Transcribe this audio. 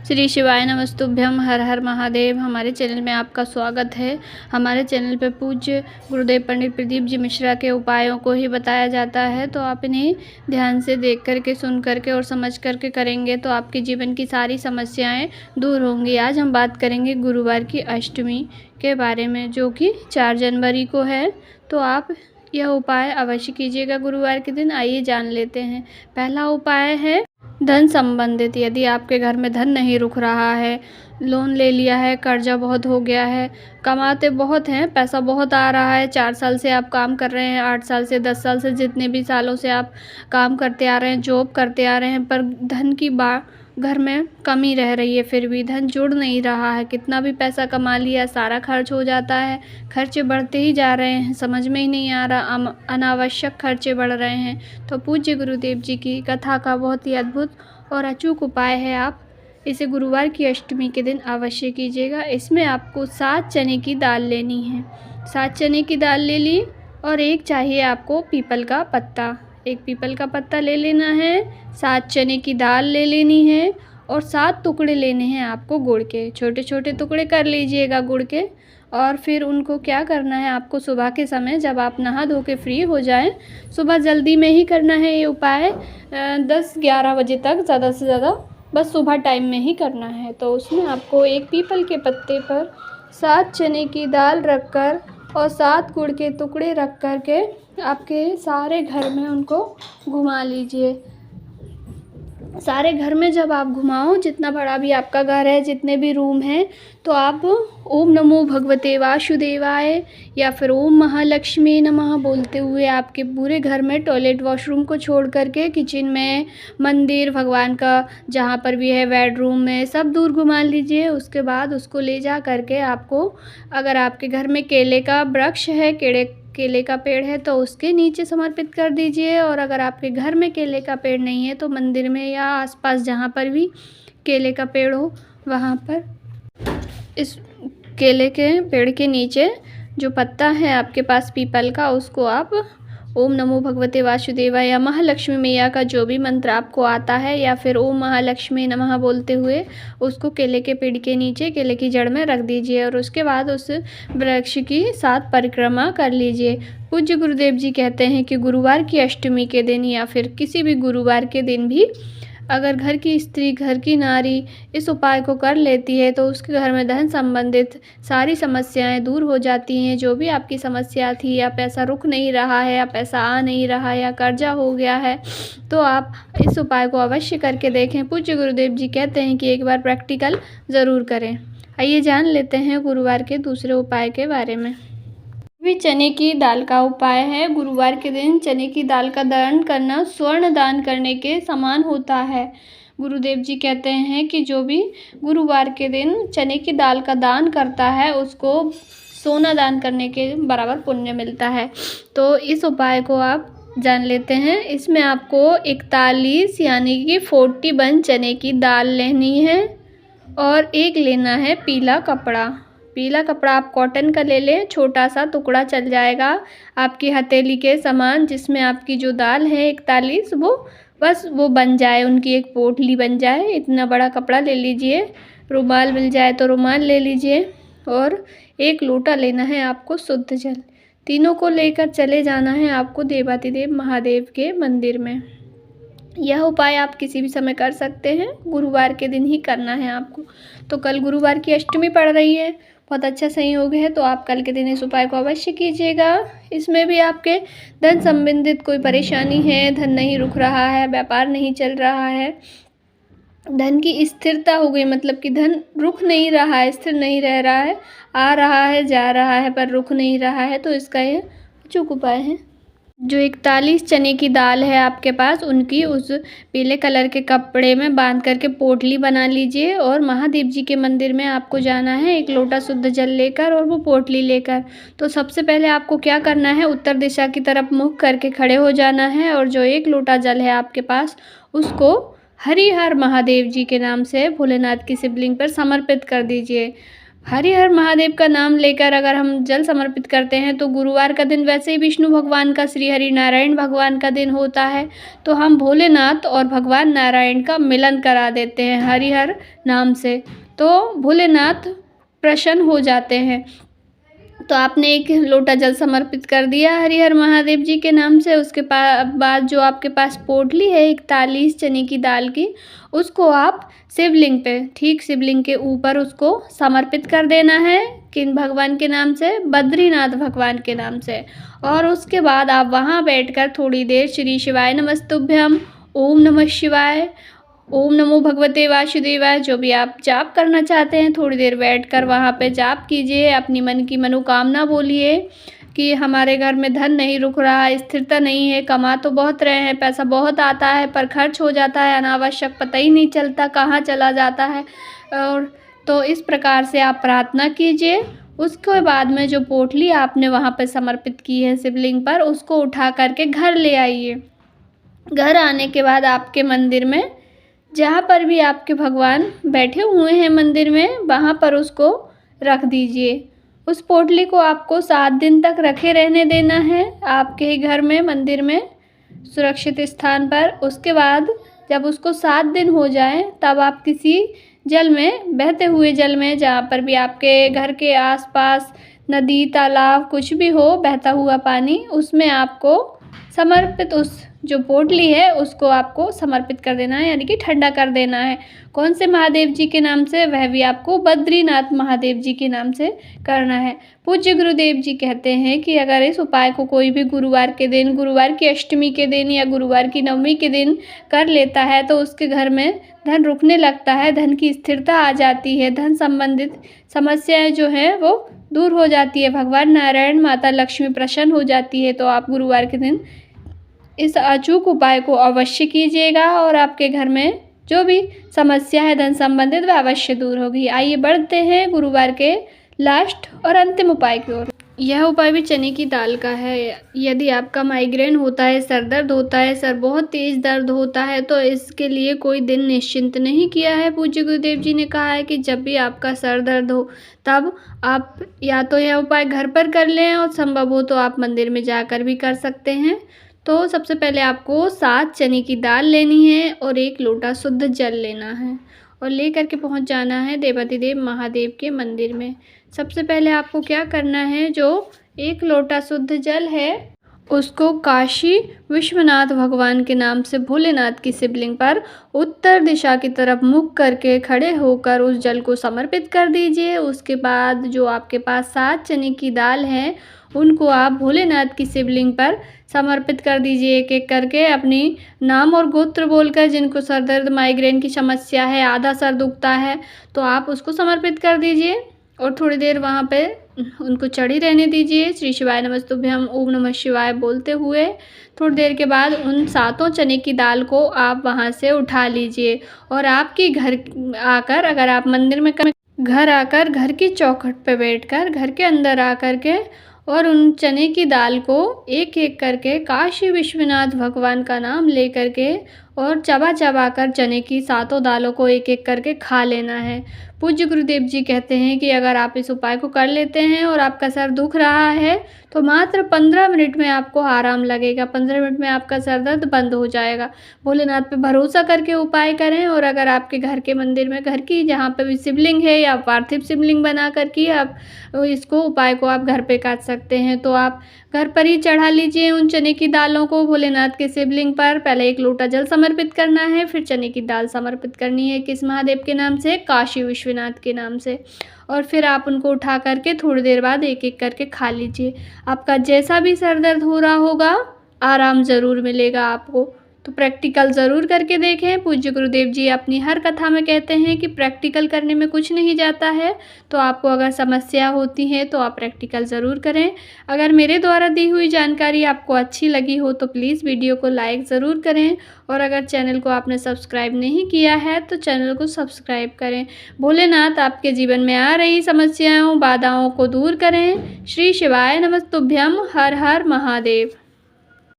श्री शिवाय नमस्तुभ्यम। हर हर महादेव। हमारे चैनल में आपका स्वागत है। हमारे चैनल पर पूज्य गुरुदेव पंडित प्रदीप जी मिश्रा के उपायों को ही बताया जाता है, तो आप इन्हें ध्यान से देख करके, सुन करके और समझ करके करेंगे तो आपके जीवन की सारी समस्याएं दूर होंगी। आज हम बात करेंगे गुरुवार की अष्टमी के बारे में, जो कि 4 जनवरी को है। तो आप यह उपाय अवश्य कीजिएगा गुरुवार के दिन। आइए जान लेते हैं। पहला उपाय है धन संबंधित। यदि आपके घर में धन नहीं रुक रहा है, लोन ले लिया है, कर्जा बहुत हो गया है, कमाते बहुत हैं, पैसा बहुत आ रहा है, 4 साल से आप काम कर रहे हैं, 8 साल से, 10 साल से, जितने भी सालों से आप काम करते आ रहे हैं, जॉब करते आ रहे हैं, पर धन की घर में कमी रह रही है, फिर भी धन जुड़ नहीं रहा है। कितना भी पैसा कमा लिया, सारा खर्च हो जाता है, खर्चे बढ़ते ही जा रहे हैं, समझ में ही नहीं आ रहा, अनावश्यक खर्चे बढ़ रहे हैं। तो पूज्य गुरुदेव जी की कथा का बहुत ही अद्भुत और अचूक उपाय है। आप इसे गुरुवार की अष्टमी के दिन अवश्य कीजिएगा। इसमें आपको 7 चने की दाल लेनी है। 7 चने की दाल ले ली और एक चाहिए आपको पीपल का पत्ता। एक पीपल का पत्ता ले लेना है, 7 चने की दाल ले लेनी है और 7 टुकड़े लेने हैं आपको गुड़ के। छोटे छोटे टुकड़े कर लीजिएगा गुड़ के। और फिर उनको क्या करना है आपको, सुबह के समय जब आप नहा धो के फ्री हो जाएं, सुबह जल्दी में ही करना है ये उपाय। 10-11 बजे तक ज़्यादा से ज़्यादा, बस सुबह टाइम में ही करना है। तो उसमें आपको एक पीपल के पत्ते पर 7 चने की दाल रख कर और 7 गुड़ के टुकड़े रख कर के आपके सारे घर में उनको घुमा लीजिए। सारे घर में जब आप घुमाओ, जितना बड़ा भी आपका घर है, जितने भी रूम हैं, तो आप ओम नमो भगवते वासुदेवाय या फिर ओम महालक्ष्मी नमः बोलते हुए आपके पूरे घर में, टॉयलेट वॉशरूम को छोड़ करके, किचन में, मंदिर, भगवान का जहाँ पर भी है, बेडरूम में, सब दूर घुमा लीजिए। उसके बाद उसको ले जा करके आपको, अगर आपके घर में केले का वृक्ष है, केले का पेड़ है, तो उसके नीचे समर्पित कर दीजिए। और अगर आपके घर में केले का पेड़ नहीं है तो मंदिर में या आसपास जहाँ पर भी केले का पेड़ हो, वहाँ पर इस केले के पेड़ के नीचे जो पत्ता है आपके पास पीपल का, उसको आप ओम नमो भगवते वासुदेवाय या महालक्ष्मी मैया का जो भी मंत्र आपको आता है, या फिर ओम महालक्ष्मी नमः बोलते हुए उसको केले के पेड़ के नीचे, केले की जड़ में रख दीजिए। और उसके बाद उस वृक्ष की 7 परिक्रमा कर लीजिए। पूज्य गुरुदेव जी कहते हैं कि गुरुवार की अष्टमी के दिन या फिर किसी भी गुरुवार के दिन भी अगर घर की स्त्री, घर की नारी इस उपाय को कर लेती है तो उसके घर में धन संबंधित सारी समस्याएं दूर हो जाती हैं। जो भी आपकी समस्या थी, या पैसा रुक नहीं रहा है, या पैसा आ नहीं रहा है, या कर्जा हो गया है, तो आप इस उपाय को अवश्य करके देखें। पूज्य गुरुदेव जी कहते हैं कि एक बार प्रैक्टिकल ज़रूर करें। आइए जान लेते हैं गुरुवार के दूसरे उपाय के बारे में। भी चने की दाल का उपाय है। गुरुवार के दिन चने की दाल का दान करना स्वर्ण दान करने के समान होता है। गुरुदेव जी कहते हैं कि जो भी गुरुवार के दिन चने की दाल का दान करता है, उसको सोना दान करने के बराबर पुण्य मिलता है। तो इस उपाय को आप जान लेते हैं। इसमें आपको 41 यानी कि 41 चने की दाल लेनी है और एक लेना है पीला कपड़ा। पीला कपड़ा आप कॉटन का ले लें, छोटा सा टुकड़ा चल जाएगा आपकी हथेली के समान, जिसमें आपकी जो दाल है 41, वो बस वो बन जाए, उनकी एक पोटली बन जाए। इतना बड़ा कपड़ा ले लीजिए। रुमाल मिल जाए तो रुमाल ले लीजिए। और एक लोटा लेना है आपको शुद्ध जल। तीनों को लेकर चले जाना है आपको देवाधिदेव महादेव के मंदिर में। यह उपाय आप किसी भी समय कर सकते हैं, गुरुवार के दिन ही करना है आपको। तो कल गुरुवार की अष्टमी पड़ रही है, बहुत अच्छा संयोग है, तो आप कल के दिन इस उपाय को अवश्य कीजिएगा। इसमें भी आपके धन संबंधित कोई परेशानी है, धन नहीं रुक रहा है, व्यापार नहीं चल रहा है, धन की स्थिरता हो गई, मतलब कि धन रुक नहीं रहा है, स्थिर नहीं रह रहा है, आ रहा है, जा रहा है, पर रुक नहीं रहा है, तो इसका यह अचूक उपाय है। जो 41 चने की दाल है आपके पास, उनकी उस पीले कलर के कपड़े में बांध करके पोटली बना लीजिए। और महादेव जी के मंदिर में आपको जाना है एक लोटा शुद्ध जल लेकर और वो पोटली लेकर। तो सबसे पहले आपको क्या करना है, उत्तर दिशा की तरफ मुख करके खड़े हो जाना है और जो एक लोटा जल है आपके पास, उसको हरिहर महादेव जी के नाम से भोलेनाथ की शिवलिंग पर समर्पित कर दीजिए। हरिहर महादेव का नाम लेकर अगर हम जल समर्पित करते हैं तो गुरुवार का दिन वैसे ही विष्णु भगवान का, श्री हरि नारायण भगवान का दिन होता है, तो हम भोलेनाथ और भगवान नारायण का मिलन करा देते हैं हरिहर नाम से, तो भोलेनाथ प्रसन्न हो जाते हैं। तो आपने एक लोटा जल समर्पित कर दिया हरिहर महादेव जी के नाम से। उसके बाद जो आपके पास पोटली है 41 चने की दाल की, उसको आप शिवलिंग पे, ठीक शिवलिंग के ऊपर उसको समर्पित कर देना है। किन भगवान के नाम से? बद्रीनाथ भगवान के नाम से। और उसके बाद आप वहाँ बैठकर थोड़ी देर श्री शिवाय नमस्तुभ्यम, ओम नमः शिवाय, ओम नमो भगवते वासुदेवाय, जो भी आप जाप करना चाहते हैं थोड़ी देर बैठकर वहाँ पे जाप कीजिए। अपनी मन की मनोकामना बोलिए कि हमारे घर में धन नहीं रुक रहा है, स्थिरता नहीं है, कमा तो बहुत रहे हैं, पैसा बहुत आता है पर खर्च हो जाता है अनावश्यक, पता ही नहीं चलता कहाँ चला जाता है। और तो इस प्रकार से आप प्रार्थना कीजिए। उसके बाद में जो पोटली आपने वहाँ पर समर्पित की है शिवलिंग पर, उसको उठा करके घर ले आइए। घर आने के बाद आपके मंदिर में, जहाँ पर भी आपके भगवान बैठे हुए हैं मंदिर में, वहाँ पर उसको रख दीजिए। उस पोटली को आपको 7 दिन तक रखे रहने देना है आपके ही घर में, मंदिर में, सुरक्षित स्थान पर। उसके बाद जब उसको 7 दिन हो जाए तब आप किसी जल में, बहते हुए जल में, जहाँ पर भी आपके घर के आसपास नदी, तालाब कुछ भी हो बहता हुआ पानी, उसमें आपको समर्पित उस जो पोटली है उसको आपको समर्पित कर देना है, यानी कि ठंडा कर देना है। कौन से महादेव जी के नाम से? वह भी आपको बद्रीनाथ महादेव जी के नाम से करना है। पूज्य गुरुदेव जी कहते हैं कि अगर इस उपाय को कोई भी गुरुवार के दिन, गुरुवार की अष्टमी के दिन या गुरुवार की नवमी के दिन कर लेता है तो उसके घर में धन रुकने लगता है, धन की स्थिरता आ जाती है, धन संबंधित समस्याएं जो हैं वो दूर हो जाती है, भगवान नारायण, माता लक्ष्मी प्रसन्न हो जाती है। तो आप गुरुवार के दिन इस अचूक उपाय को अवश्य कीजिएगा और आपके घर में जो भी समस्या है धन संबंधित वह अवश्य दूर होगी। आइए बढ़ते हैं गुरुवार के लास्ट और अंतिम उपाय की ओर। यह उपाय भी चने की दाल का है। यदि आपका माइग्रेन होता है, सर दर्द होता है, सर बहुत तेज़ दर्द होता है, तो इसके लिए कोई दिन निश्चिंत नहीं किया है। पूज्य गुरुदेव जी ने कहा है कि जब भी आपका सर दर्द हो तब आप या तो यह उपाय घर पर कर लें और संभव हो तो आप मंदिर में जाकर भी कर सकते हैं। तो सबसे पहले आपको 7 चने की दाल लेनी है और 1 लोटा शुद्ध जल लेना है और ले करके पहुंच जाना है देवाधिदेव महादेव के मंदिर में। सबसे पहले आपको क्या करना है, जो 1 लोटा शुद्ध जल है उसको काशी विश्वनाथ भगवान के नाम से भोलेनाथ की शिवलिंग पर उत्तर दिशा की तरफ मुख करके खड़े होकर उस जल को समर्पित कर दीजिए। उसके बाद जो आपके पास 7 चने की दाल है उनको आप भोलेनाथ की शिवलिंग पर समर्पित कर दीजिए, एक एक करके अपनी नाम और गोत्र बोलकर। जिनको सर दर्द, माइग्रेन की समस्या है, आधा सर दुखता है, तो आप उसको समर्पित कर दीजिए और थोड़ी देर वहाँ पे उनको चढ़ी रहने दीजिए। श्री शिवाय नमस्तुभ्यम, ओम नमः शिवाय बोलते हुए थोड़ी देर के बाद उन 7 चने की दाल को आप वहाँ से उठा लीजिए और आपके घर आकर, अगर आप मंदिर में घर आकर, घर की चौखट पे बैठकर, घर के अंदर आकर के और उन चने की दाल को एक एक करके काशी विश्वनाथ भगवान का नाम ले करके और चबा चबा कर चने की 7 दालों को एक एक करके खा लेना है। पूज्य गुरुदेव जी कहते हैं कि अगर आप इस उपाय को कर लेते हैं और आपका सर दुख रहा है तो मात्र 15 मिनट में आपको आराम लगेगा, 15 मिनट में आपका सर दर्द बंद हो जाएगा। भोलेनाथ पे भरोसा करके उपाय करें और अगर आपके घर के मंदिर में, घर की जहाँ पे भी शिवलिंग है या पार्थिव शिवलिंग बना कर के आप इसको उपाय को आप घर पे कर सकते हैं, तो आप घर पर ही चढ़ा लीजिए उन चने की दालों को भोलेनाथ के शिवलिंग पर। पहले 1 लोटा जल समर्पित करना है, फिर चने की दाल समर्पित करनी है। किस महादेव के नाम से? काशी विश्वनाथ के नाम से। और फिर आप उनको उठा करके थोड़ी देर बाद एक एक करके खा लीजिए। आपका जैसा भी सर दर्द हो रहा होगा आराम ज़रूर मिलेगा आपको। तो प्रैक्टिकल ज़रूर करके देखें। पूज्य गुरुदेव जी अपनी हर कथा में कहते हैं कि प्रैक्टिकल करने में कुछ नहीं जाता है, तो आपको अगर समस्या होती है तो आप प्रैक्टिकल ज़रूर करें। अगर मेरे द्वारा दी हुई जानकारी आपको अच्छी लगी हो तो प्लीज़ वीडियो को लाइक ज़रूर करें और अगर चैनल को आपने सब्सक्राइब नहीं किया है तो चैनल को सब्सक्राइब करें। भोलेनाथ आपके जीवन में आ रही समस्याओं, बाधाओं को दूर करें। श्री शिवाय नमस्तुभ्यम। हर हर महादेव।